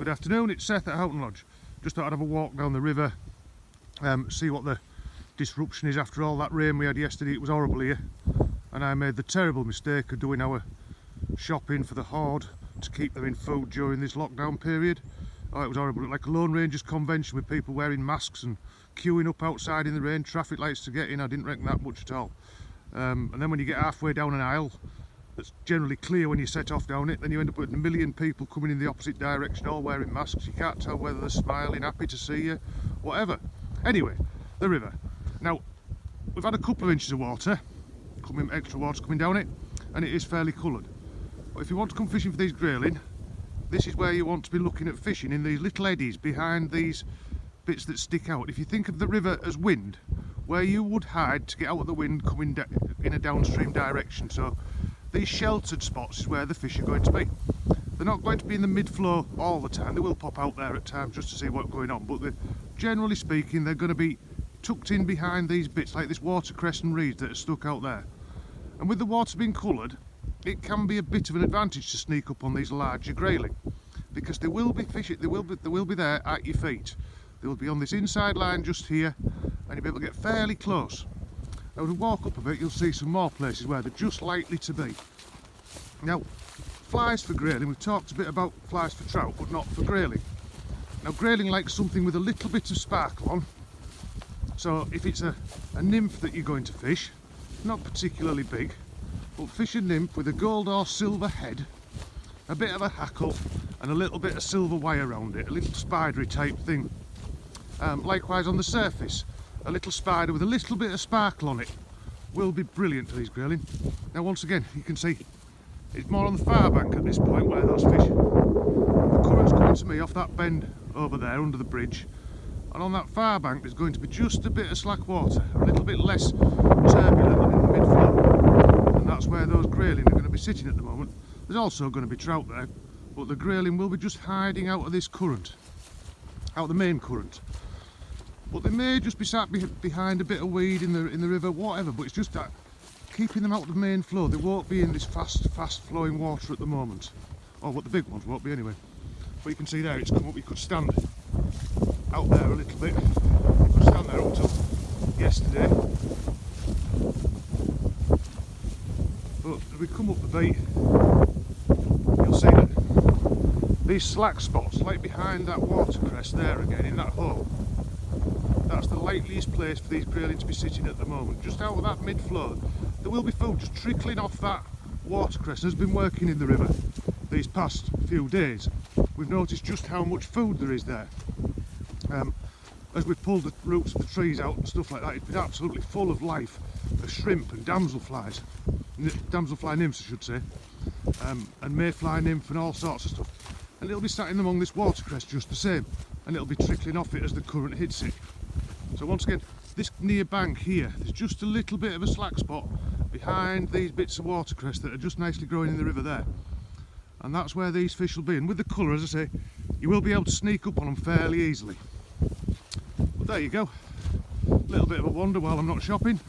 Good afternoon, it's Seth at Houghton Lodge. Just thought I'd have a walk down the river, see what the disruption is after all that rain we had yesterday. It was horrible here, and I made the terrible mistake of doing our shopping for the horde to keep them in food during this lockdown period. Oh, it was horrible, like a Lone Rangers convention with people wearing masks and queuing up outside in the rain, traffic lights to get in. I didn't reckon that much at all. And then when you get halfway down an aisle that's generally clear when you set off down it, then you end up with a million people coming in the opposite direction, all wearing masks. You can't tell whether they're smiling, happy to see you, whatever. Anyway, the river. Now, we've had a couple of inches of water, extra water coming down it, and it is fairly coloured. But if you want to come fishing for these grayling, this is where you want to be looking at fishing, in these little eddies behind these bits that stick out. If you think of the river as wind, where you would hide to get out of the wind coming in a downstream direction. So these sheltered spots is where the fish are going to be. They're not going to be in the mid-flow all the time. They will pop out there at times just to see what's going on, but generally speaking they're going to be tucked in behind these bits like this watercress and reeds that are stuck out there. And with the water being coloured, it can be a bit of an advantage to sneak up on these larger grayling, because they will be fishing, they will be there at your feet. They will be on this inside line just here, and you'll be able to get fairly close. Now, to walk up a bit, you'll see some more places where they're just likely to be. Now, flies for grayling, we've talked a bit about flies for trout, but not for grayling. Now, grayling likes something with a little bit of sparkle on. So if it's a nymph that you're going to fish, not particularly big, but fish a nymph with a gold or silver head, a bit of a hackle, and a little bit of silver wire around it, a little spidery type thing. Likewise on the surface, a little spider with a little bit of sparkle on it will be brilliant for these grayling. Now, once again, you can see it's more on the far bank at this point where those fish. The current's coming to me off that bend over there under the bridge, and on that far bank there's going to be just a bit of slack water, a little bit less turbulent than in the mid-flow, and that's where those grayling are going to be sitting at the moment. There's also going to be trout there, but the grayling will be just hiding out of this current, out of the main current. But they may just be sat behind a bit of weed in the river, whatever, but it's just that keeping them out of the main flow. They won't be in this fast flowing water at the moment, or what the big ones won't be anyway. But you can see there it's come up. You could stand out there a little bit. You could stand there up till yesterday, but as we come up the beat, you'll see that these slack spots, like behind that watercress there again in that hole, that's the likeliest place for these grayling to be sitting at the moment, just out of that mid-flow. There will be food just trickling off that watercress. Has been working in the river these past few days. We've noticed just how much food there is there. As we've pulled the roots of the trees out and stuff like that, it's been absolutely full of life, of shrimp and damselflies, damselfly nymphs I should say, and mayfly nymph and all sorts of stuff. And it'll be sat in among this watercress just the same, and it'll be trickling off it as the current hits it. So once again, this near bank here, there's just a little bit of a slack spot behind these bits of watercress that are just nicely growing in the river there, and that's where these fish will be. And with the colour, as I say, you will be able to sneak up on them fairly easily. But there you go, a little bit of a wander while I'm not shopping.